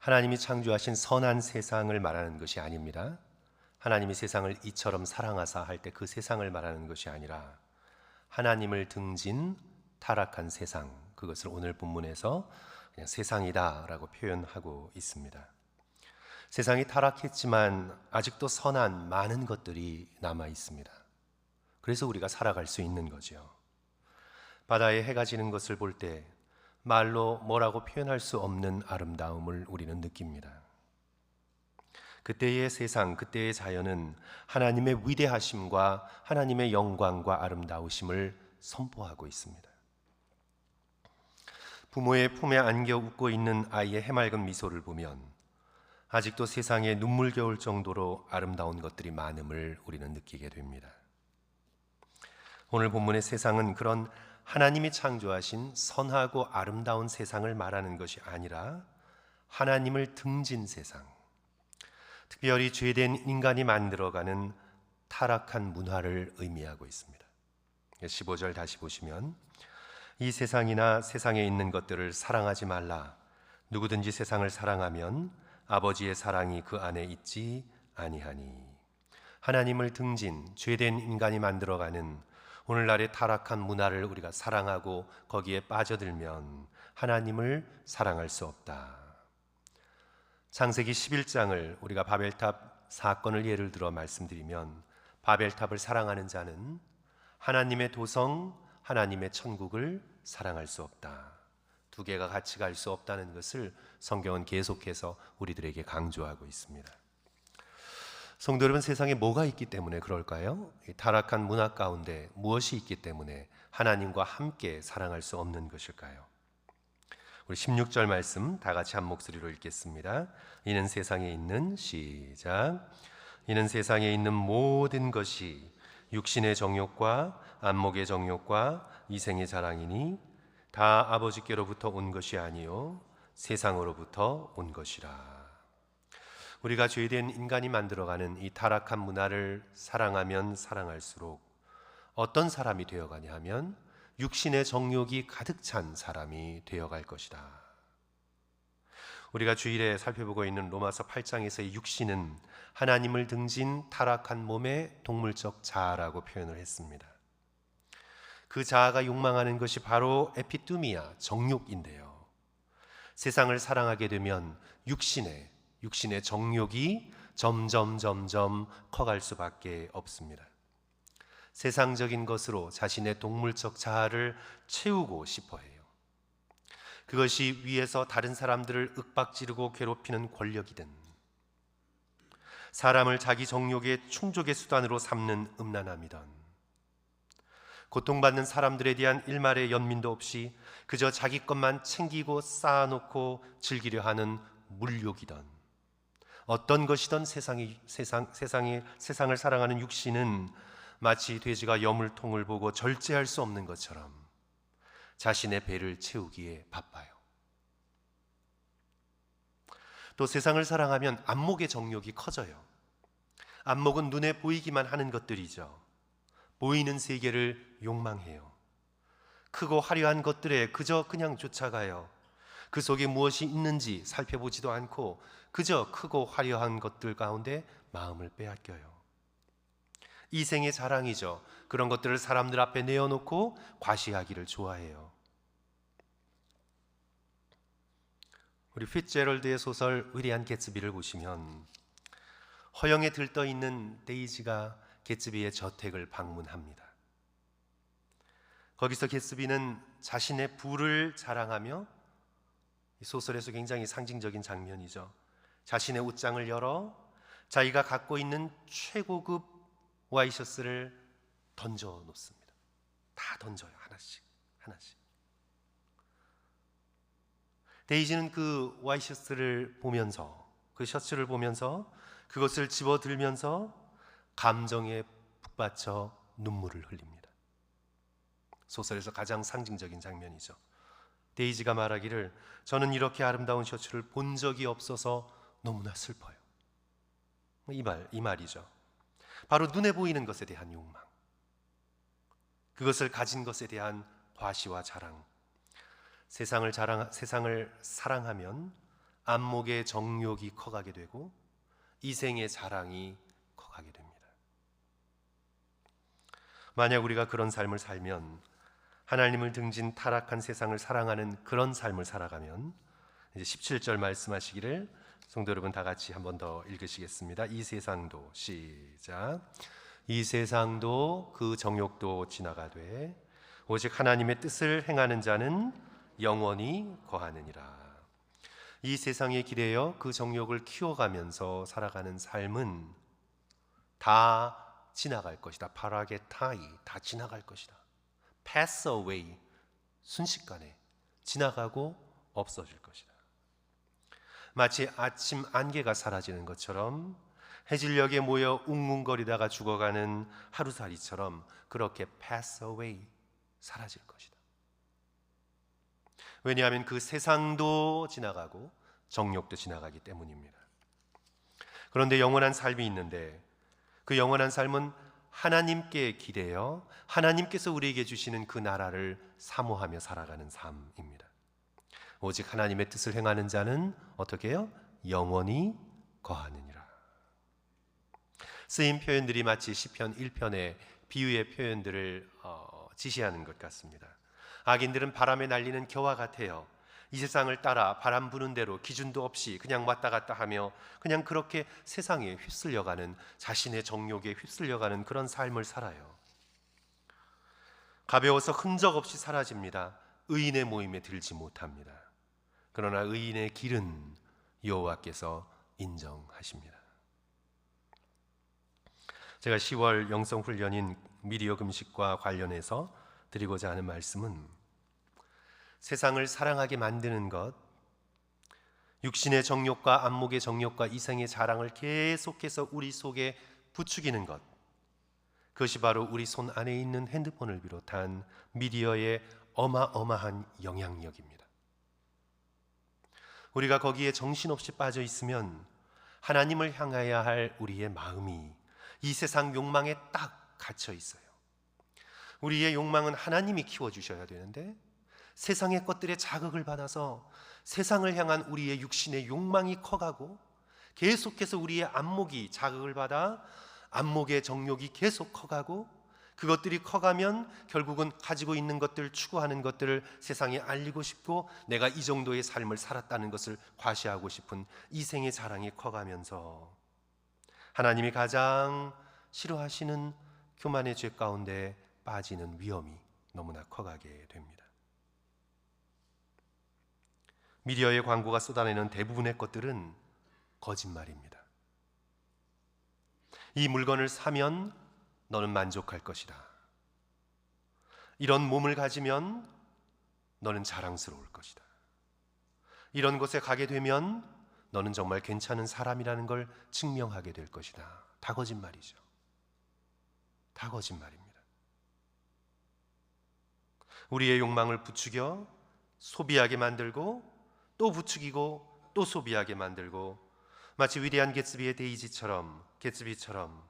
하나님이 창조하신 선한 세상을 말하는 것이 아닙니다. 하나님이 세상을 이처럼 사랑하사 할 때 그 세상을 말하는 것이 아니라 하나님을 등진 타락한 세상, 그것을 오늘 본문에서 그냥 세상이다라고 표현하고 있습니다. 세상이 타락했지만 아직도 선한 많은 것들이 남아 있습니다. 그래서 우리가 살아갈 수 있는 거죠. 바다에 해가 지는 것을 볼 때 말로 뭐라고 표현할 수 없는 아름다움을 우리는 느낍니다. 그때의 세상, 그때의 자연은 하나님의 위대하심과 하나님의 영광과 아름다우심을 선포하고 있습니다. 부모의 품에 안겨 웃고 있는 아이의 해맑은 미소를 보면 아직도 세상에 눈물겨울 정도로 아름다운 것들이 많음을 우리는 느끼게 됩니다. 오늘 본문의 세상은 그런 하나님이 창조하신 선하고 아름다운 세상을 말하는 것이 아니라 하나님을 등진 세상, 특별히 죄된 인간이 만들어가는 타락한 문화를 의미하고 있습니다. 15절 다시 보시면 이 세상이나 세상에 있는 것들을 사랑하지 말라. 누구든지 세상을 사랑하면 아버지의 사랑이 그 안에 있지 아니하니. 하나님을 등진 죄된 인간이 만들어가는 오늘날의 타락한 문화를 우리가 사랑하고 거기에 빠져들면 하나님을 사랑할 수 없다. 창세기 11장을 우리가 바벨탑 사건을 예를 들어 말씀드리면 바벨탑을 사랑하는 자는 하나님의 도성, 하나님의 천국을 사랑할 수 없다. 두 개가 같이 갈 수 없다는 것을 성경은 계속해서 우리들에게 강조하고 있습니다. 성도 여러분, 세상에 뭐가 있기 때문에 그럴까요? 이 타락한 문화 가운데 무엇이 있기 때문에 하나님과 함께 사랑할 수 없는 것일까요? 우리 16절 말씀 다 같이 한 목소리로 읽겠습니다. 이는 세상에 있는 시작. 이는 세상에 있는 모든 것이 육신의 정욕과 안목의 정욕과 이생의 자랑이니 다 아버지께로부터 온 것이 아니요 세상으로부터 온 것이라. 우리가 죄된 인간이 만들어가는 이 타락한 문화를 사랑하면 사랑할수록 어떤 사람이 되어가냐 하면 육신의 정욕이 가득 찬 사람이 되어갈 것이다. 우리가 주일에 살펴보고 있는 로마서 8장에서의 육신은 하나님을 등진 타락한 몸의 동물적 자아라고 표현을 했습니다. 그 자아가 욕망하는 것이 바로 에피뚜미아, 정욕인데요. 세상을 사랑하게 되면 육신의 정욕이 점점 커갈 수밖에 없습니다. 세상적인 것으로 자신의 동물적 자아를 채우고 싶어 해요. 그것이 위에서 다른 사람들을 윽박지르고 괴롭히는 권력이든 사람을 자기 정욕의 충족의 수단으로 삼는 음란함이든 고통받는 사람들에 대한 일말의 연민도 없이 그저 자기 것만 챙기고 쌓아놓고 즐기려 하는 물욕이든 어떤 것이든 세상을 사랑하는 육신은 마치 돼지가 여물통을 보고 절제할 수 없는 것처럼 자신의 배를 채우기에 바빠요. 또 세상을 사랑하면 안목의 정욕이 커져요. 안목은 눈에 보이기만 하는 것들이죠. 보이는 세계를 욕망해요. 크고 화려한 것들에 그냥 쫓아가요. 그 속에 무엇이 있는지 살펴보지도 않고 그저 크고 화려한 것들 가운데 마음을 빼앗겨요. 이생의 자랑이죠. 그런 것들을 사람들 앞에 내어놓고 과시하기를 좋아해요. 우리 피츠제럴드의 소설 위대한 개츠비를 보시면 허영에 들떠있는 데이지가 개츠비의 저택을 방문합니다. 거기서 개츠비는 자신의 부를 자랑하며, 이 소설에서 굉장히 상징적인 장면이죠. 자신의 옷장을 열어 자기가 갖고 있는 최고급 와이셔츠를 던져 놓습니다. 다 던져요. 하나씩. 데이지는 그 와이셔츠를 보면서, 그 셔츠를 보면서 그것을 집어들면서 감정에 북받쳐 눈물을 흘립니다. 소설에서 가장 상징적인 장면이죠. 데이지가 말하기를 저는 이렇게 아름다운 셔츠를 본 적이 없어서 너무나 슬퍼요. 이 말이죠. 바로 눈에 보이는 것에 대한 욕망, 그것을 가진 것에 대한 과시와 자랑. 세상을 사랑하면 안목의 정욕이 커가게 되고 이생의 자랑이 커가게 됩니다. 만약 우리가 그런 삶을 살면, 하나님을 등진 타락한 세상을 사랑하는 그런 삶을 살아가면, 이제 17절 말씀하시기를 성도 여러분 다 같이 한 번 더 읽으시겠습니다. 이 세상도, 시작. 이 세상도 그 정욕도 지나가되 오직 하나님의 뜻을 행하는 자는 영원히 거하느니라. 이 세상에 기대어 그 정욕을 키워가면서 살아가는 삶은 다 지나갈 것이다. 파라게타이, 다 지나갈 것이다. pass away, 순식간에 지나가고 없어질 것이다. 마치 아침 안개가 사라지는 것처럼, 해질녘에 모여 웅웅거리다가 죽어가는 하루살이처럼 그렇게 pass away, 사라질 것이다. 왜냐하면 그 세상도 지나가고 정욕도 지나가기 때문입니다. 그런데 영원한 삶이 있는데, 그 영원한 삶은 하나님께 기대어 하나님께서 우리에게 주시는 그 나라를 사모하며 살아가는 삶입니다. 오직 하나님의 뜻을 행하는 자는 어떻게 해요? 영원히 거하느니라. 쓰인 표현들이 마치 시편 1편의 비유의 표현들을 지시하는 것 같습니다. 악인들은 바람에 날리는 겨와 같아요. 이 세상을 따라 바람 부는 대로 기준도 없이 그냥 왔다 갔다 하며 그냥 그렇게 세상에 휩쓸려가는, 자신의 정욕에 휩쓸려가는 그런 삶을 살아요. 가벼워서 흔적 없이 사라집니다. 의인의 모임에 들지 못합니다. 그러나 의인의 길은 여호와께서 인정하십니다. 제가 10월 영성훈련인 미디어 금식과 관련해서 드리고자 하는 말씀은, 세상을 사랑하게 만드는 것, 육신의 정욕과 안목의 정욕과 이생의 자랑을 계속해서 우리 속에 부추기는 것, 그것이 바로 우리 손 안에 있는 핸드폰을 비롯한 미디어의 어마어마한 영향력입니다. 우리가 거기에 정신없이 빠져 있으면 하나님을 향하여야 할 우리의 마음이 이 세상 욕망에 딱 갇혀 있어요. 우리의 욕망은 하나님이 키워주셔야 되는데, 세상의 것들에 자극을 받아서 세상을 향한 우리의 육신의 욕망이 커가고, 계속해서 우리의 안목이 자극을 받아 안목의 정욕이 계속 커가고, 그것들이 커가면 결국은 가지고 있는 것들, 추구하는 것들을 세상에 알리고 싶고, 내가 이 정도의 삶을 살았다는 것을 과시하고 싶은 이생의 자랑이 커가면서 하나님이 가장 싫어하시는 교만의 죄 가운데 빠지는 위험이 너무나 커가게 됩니다. 미디어의 광고가 쏟아내는 대부분의 것들은 거짓말입니다. 이 물건을 사면 너는 만족할 것이다. 이런 몸을 가지면 너는 자랑스러울 것이다. 이런 곳에 가게 되면 너는 정말 괜찮은 사람이라는 걸 증명하게 될 것이다. 다 거짓말이죠. 다 거짓말입니다. 우리의 욕망을 부추겨 소비하게 만들고, 또 부추기고 또 소비하게 만들고, 마치 위대한 개츠비의 개츠비처럼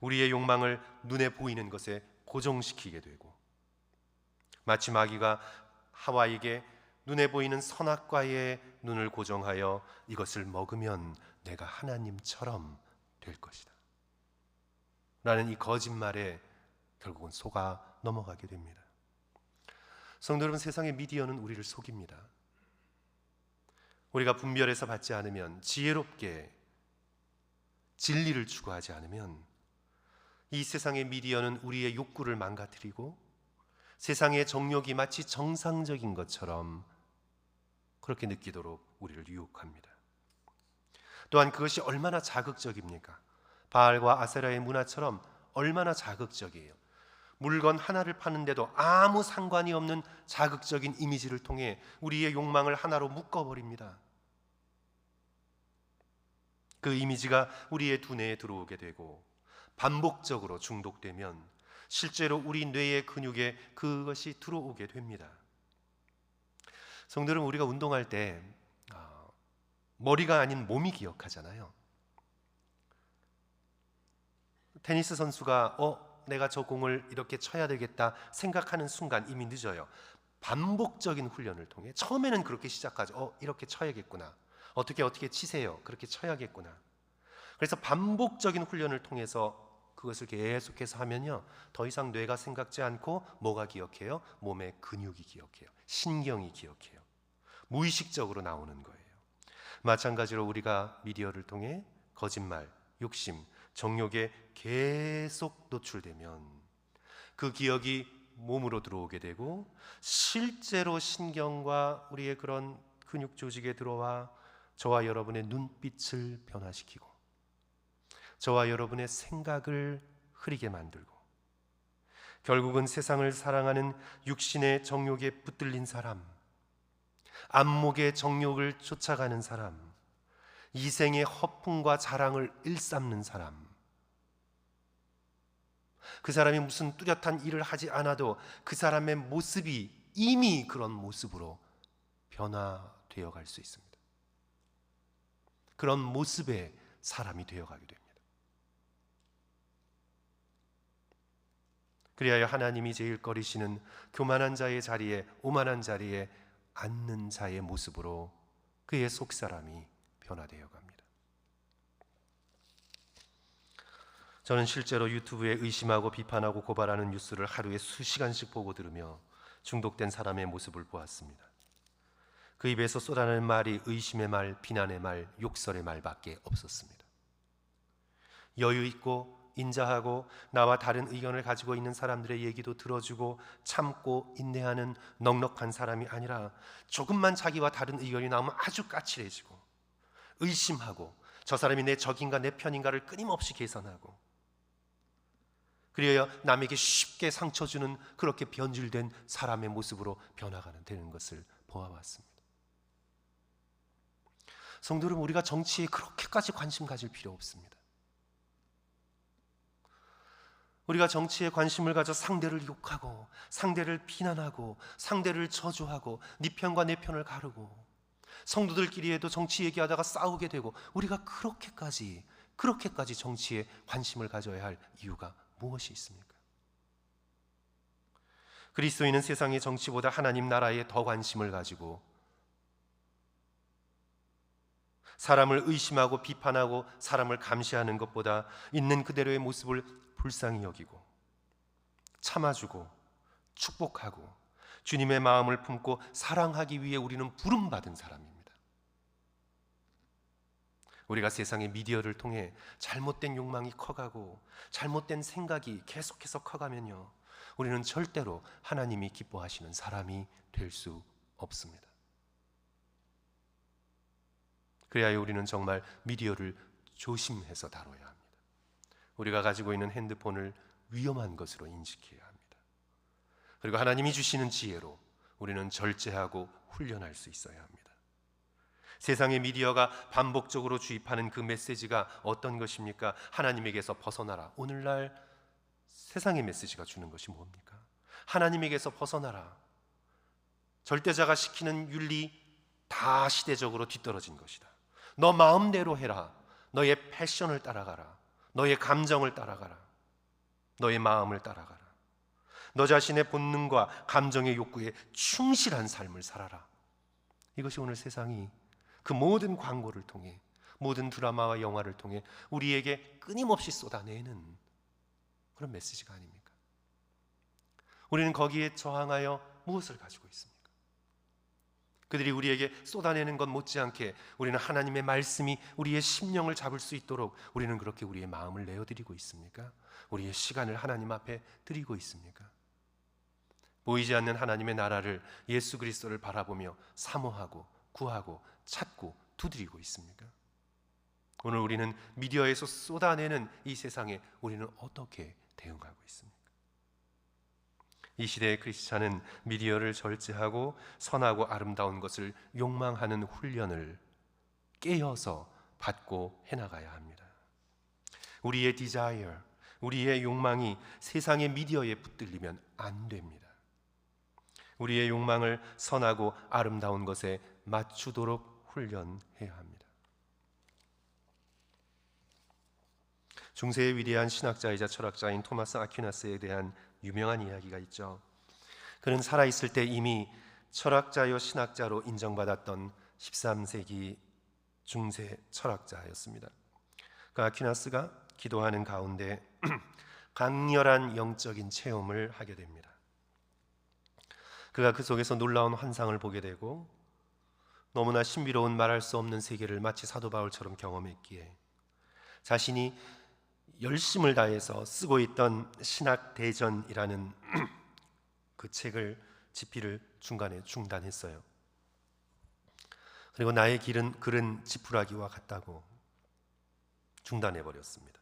우리의 욕망을 눈에 보이는 것에 고정시키게 되고, 마치 마귀가 하와에게 눈에 보이는 선악과에 눈을 고정하여 이것을 먹으면 내가 하나님처럼 될 것이다 라는 이 거짓말에 결국은 속아 넘어가게 됩니다. 성도 여러분, 세상의 미디어는 우리를 속입니다. 우리가 분별해서 받지 않으면, 지혜롭게 진리를 추구하지 않으면, 이 세상의 미디어는 우리의 욕구를 망가뜨리고 세상의 정욕이 마치 정상적인 것처럼 그렇게 느끼도록 우리를 유혹합니다. 또한 그것이 얼마나 자극적입니까? 바알과 아세라의 문화처럼 얼마나 자극적이에요. 물건 하나를 파는데도 아무 상관이 없는 자극적인 이미지를 통해 우리의 욕망을 하나로 묶어버립니다. 그 이미지가 우리의 두뇌에 들어오게 되고 반복적으로 중독되면 실제로 우리 뇌의 근육에 그것이 들어오게 됩니다. 성도들은 우리가 운동할 때 머리가 아닌 몸이 기억하잖아요. 테니스 선수가 내가 저 공을 이렇게 쳐야 되겠다 생각하는 순간 이미 늦어요. 반복적인 훈련을 통해 처음에는 그렇게 시작하죠. 이렇게 쳐야겠구나. 어떻게 치세요. 그렇게 쳐야겠구나. 그래서 반복적인 훈련을 통해서 그것을 계속해서 하면요, 더 이상 뇌가 생각지 않고 뭐가 기억해요? 몸의 근육이 기억해요. 신경이 기억해요. 무의식적으로 나오는 거예요. 마찬가지로 우리가 미디어를 통해 거짓말, 욕심, 정욕에 계속 노출되면 그 기억이 몸으로 들어오게 되고 실제로 신경과 우리의 그런 근육 조직에 들어와 저와 여러분의 눈빛을 변화시키고 저와 여러분의 생각을 흐리게 만들고 결국은 세상을 사랑하는 육신의 정욕에 붙들린 사람, 안목의 정욕을 쫓아가는 사람, 이생의 허풍과 자랑을 일삼는 사람, 그 사람이 무슨 뚜렷한 일을 하지 않아도 그 사람의 모습이 이미 그런 모습으로 변화되어 갈 수 있습니다. 그런 모습의 사람이 되어가게 됩니다. 그리하여 하나님이 제일 꺼리시는 교만한 자의 자리에, 오만한 자리에 앉는 자의 모습으로 그의 속사람이 변화되어 갑니다. 저는 실제로 유튜브에 의심하고 비판하고 고발하는 뉴스를 하루에 수시간씩 보고 들으며 중독된 사람의 모습을 보았습니다. 그 입에서 쏟아내는 말이 의심의 말, 비난의 말, 욕설의 말밖에 없었습니다. 여유 있고 인자하고 나와 다른 의견을 가지고 있는 사람들의 얘기도 들어주고 참고 인내하는 넉넉한 사람이 아니라 조금만 자기와 다른 의견이 나오면 아주 까칠해지고 의심하고 저 사람이 내 적인가 내 편인가를 끊임없이 계산하고 그리하여 남에게 쉽게 상처 주는 그렇게 변질된 사람의 모습으로 변화가는 되는 것을 보아왔습니다. 성도 여러분, 우리가 정치에 그렇게까지 관심 가질 필요 없습니다. 우리가 정치에 관심을 가져 상대를 욕하고 상대를 비난하고 상대를 저주하고 네 편과 내 편을 가르고 성도들끼리에도 정치 얘기하다가 싸우게 되고 우리가 그렇게까지 정치에 관심을 가져야 할 이유가 무엇이 있습니까? 그리스도인은 세상의 정치보다 하나님 나라에 더 관심을 가지고 사람을 의심하고 비판하고 사람을 감시하는 것보다 있는 그대로의 모습을 불쌍히 여기고 참아주고 축복하고 주님의 마음을 품고 사랑하기 위해 우리는 부름받은 사람입니다. 우리가 세상의 미디어를 통해 잘못된 욕망이 커가고 잘못된 생각이 계속해서 커가면요, 우리는 절대로 하나님이 기뻐하시는 사람이 될 수 없습니다. 그래야 우리는 정말 미디어를 조심해서 다뤄야 합니다. 우리가 가지고 있는 핸드폰을 위험한 것으로 인식해야 합니다. 그리고 하나님이 주시는 지혜로 우리는 절제하고 훈련할 수 있어야 합니다. 세상의 미디어가 반복적으로 주입하는 그 메시지가 어떤 것입니까? 하나님에게서 벗어나라. 오늘날 세상의 메시지가 주는 것이 뭡니까? 하나님에게서 벗어나라. 절대자가 시키는 윤리 다 시대적으로 뒤떨어진 것이다. 너 마음대로 해라. 너의 패션을 따라가라. 너의 감정을 따라가라. 너의 마음을 따라가라. 너 자신의 본능과 감정의 욕구에 충실한 삶을 살아라. 이것이 오늘 세상이 그 모든 광고를 통해 모든 드라마와 영화를 통해 우리에게 끊임없이 쏟아내는 그런 메시지가 아닙니까? 우리는 거기에 저항하여 무엇을 가지고 있습니까? 그들이 우리에게 쏟아내는 것 못지않게 우리는 하나님의 말씀이 우리의 심령을 잡을 수 있도록 우리는 그렇게 우리의 마음을 내어드리고 있습니까? 우리의 시간을 하나님 앞에 드리고 있습니까? 보이지 않는 하나님의 나라를, 예수 그리스도를 바라보며 사모하고 구하고 찾고 두드리고 있습니까? 오늘 우리는 미디어에서 쏟아내는 이 세상에 우리는 어떻게 대응하고 있습니까? 이 시대의 크리스찬은 미디어를 절제하고 선하고 아름다운 것을 욕망하는 훈련을 깨어서 받고 해나가야 합니다. 우리의 desire, 우리의 욕망이 세상의 미디어에 붙들리면 안 됩니다. 우리의 욕망을 선하고 아름다운 것에 맞추도록 훈련해야 합니다. 중세의 위대한 신학자이자 철학자인 토마스 아퀴나스에 대한 유명한 이야기가 있죠. 그는 살아있을 때 이미 철학자요 신학자로 인정받았던 13세기 중세 철학자였습니다. 그 아퀴나스가 기도하는 가운데 강렬한 영적인 체험을 하게 됩니다. 그가 그 속에서 놀라운 환상을 보게 되고 너무나 신비로운 말할 수 없는 세계를 마치 사도 바울처럼 경험했기에 자신이 열심을 다해서 쓰고 있던 신학대전이라는 그 책을 집필을 중간에 중단했어요. 그리고 나의 글은 지푸라기와 같다고 중단해버렸습니다.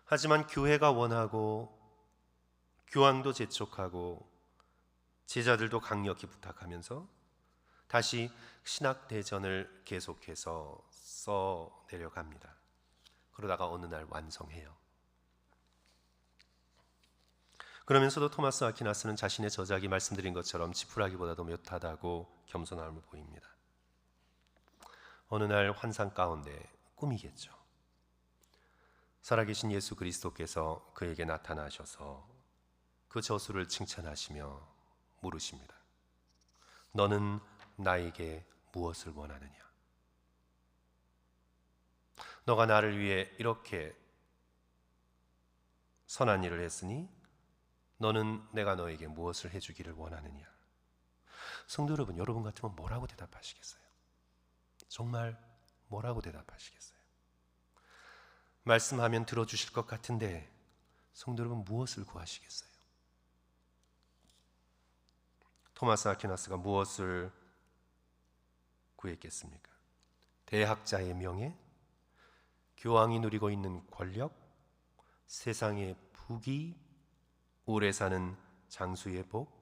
하지만 교회가 원하고 교황도 재촉하고 제자들도 강력히 부탁하면서 다시 신학대전을 계속해서 써내려갑니다. 그러다가 어느 날 완성해요. 그러면서도 토마스 아퀴나스는 자신의 저작이 말씀드린 것처럼 지푸라기보다도 못하다고 겸손함을 보입니다. 어느 날 환상 가운데 꿈이겠죠. 살아계신 예수 그리스도께서 그에게 나타나셔서 그 저수를 칭찬하시며 물으십니다. 너는 나에게 무엇을 원하느냐? 너가 나를 위해 이렇게 선한 일을 했으니 너는 내가 너에게 무엇을 해주기를 원하느냐? 성도 여러분, 여러분 같으면 뭐라고 대답하시겠어요? 정말 뭐라고 대답하시겠어요? 말씀하면 들어주실 것 같은데 성도 여러분 무엇을 구하시겠어요? 토마스 아퀴나스가 무엇을 구했겠습니까? 대학자의 명예, 교황이 누리고 있는 권력, 세상의 부귀, 오래 사는 장수의 복.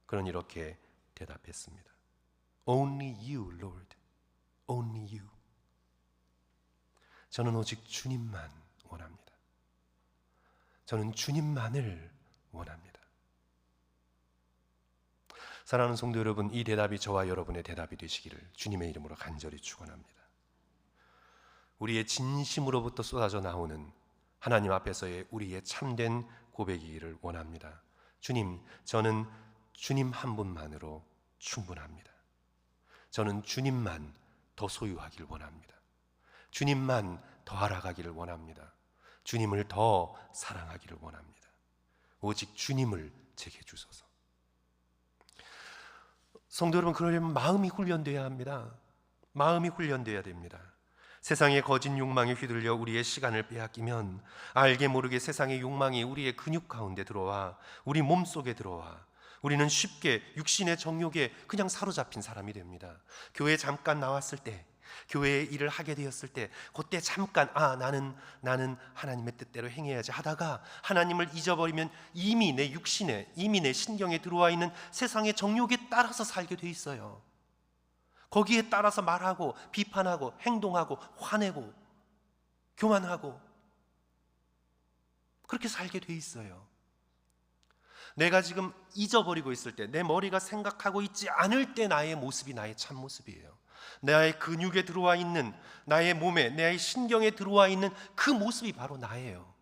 그는 이렇게 대답했습니다. Only you, Lord. Only you. 저는 오직 주님만 원합니다. 저는 주님만을 원합니다. 사랑하는 성도 여러분, 이 대답이 저와 여러분의 대답이 되시기를 주님의 이름으로 간절히 축원합니다. 우리의 진심으로부터 쏟아져 나오는 하나님 앞에서의 우리의 참된 고백이기를 원합니다. 주님, 저는 주님 한 분만으로 충분합니다. 저는 주님만 더 소유하길 원합니다. 주님만 더 알아가기를 원합니다. 주님을 더 사랑하기를 원합니다. 오직 주님을 제게 주소서. 성도 여러분, 그러려면 마음이 훈련되어야 합니다. 마음이 훈련되어야 됩니다. 세상의 거짓 욕망에 휘둘려 우리의 시간을 빼앗기면 알게 모르게 세상의 욕망이 우리의 근육 가운데 들어와 우리 몸속에 들어와 우리는 쉽게 육신의 정욕에 그냥 사로잡힌 사람이 됩니다. 교회에 잠깐 나왔을 때, 교회의 일을 하게 되었을 때 그때 잠깐 나는 하나님의 뜻대로 행해야지 하다가 하나님을 잊어버리면 이미 내 육신에, 이미 내 신경에 들어와 있는 세상의 정욕에 따라서 살게 돼 있어요. 거기에 따라서 말하고 비판하고 행동하고 화내고 교만하고 그렇게 살게 돼 있어요. 내가 지금 잊어버리고 있을 때, 내 머리가 생각하고 있지 않을 때 나의 모습이 나의 참모습이에요. 나의 근육에 들어와 있는, 나의 몸에, 나의 신경에 들어와 있는 그 모습이 바로 나예요.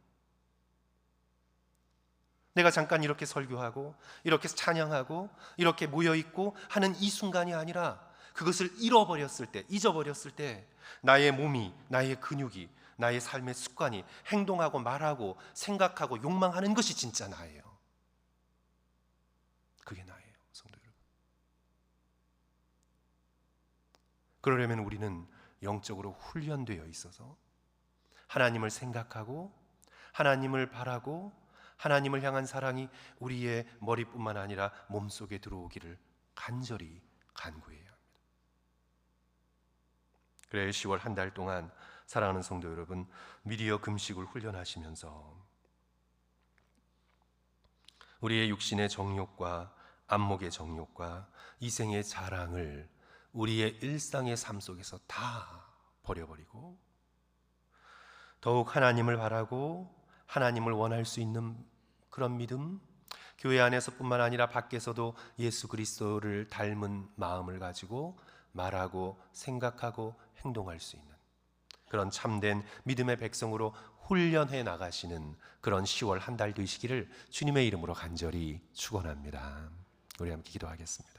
내가 잠깐 이렇게 설교하고 이렇게 찬양하고 이렇게 모여있고 하는 이 순간이 아니라 그것을 잃어버렸을 때, 잊어버렸을 때 나의 몸이, 나의 근육이, 나의 삶의 습관이 행동하고 말하고 생각하고 욕망하는 것이 진짜 나예요. 그게 나예요, 성도 여러분. 그러려면 우리는 영적으로 훈련되어 있어서 하나님을 생각하고 하나님을 바라고 하나님을 향한 사랑이 우리의 머리뿐만 아니라 몸속에 들어오기를 간절히 간구해야 합니다. 그래 10월 한 달 동안 사랑하는 성도 여러분, 미디어 금식을 훈련하시면서 우리의 육신의 정욕과 안목의 정욕과 이생의 자랑을 우리의 일상의 삶 속에서 다 버려버리고 더욱 하나님을 바라고 하나님을 원할 수 있는 그런 믿음, 교회 안에서뿐만 아니라 밖에서도 예수 그리스도를 닮은 마음을 가지고 말하고 생각하고 행동할 수 있는 그런 참된 믿음의 백성으로 훈련해 나가시는 그런 10월 한 달 되시기를 주님의 이름으로 간절히 축원합니다. 우리 함께 기도하겠습니다.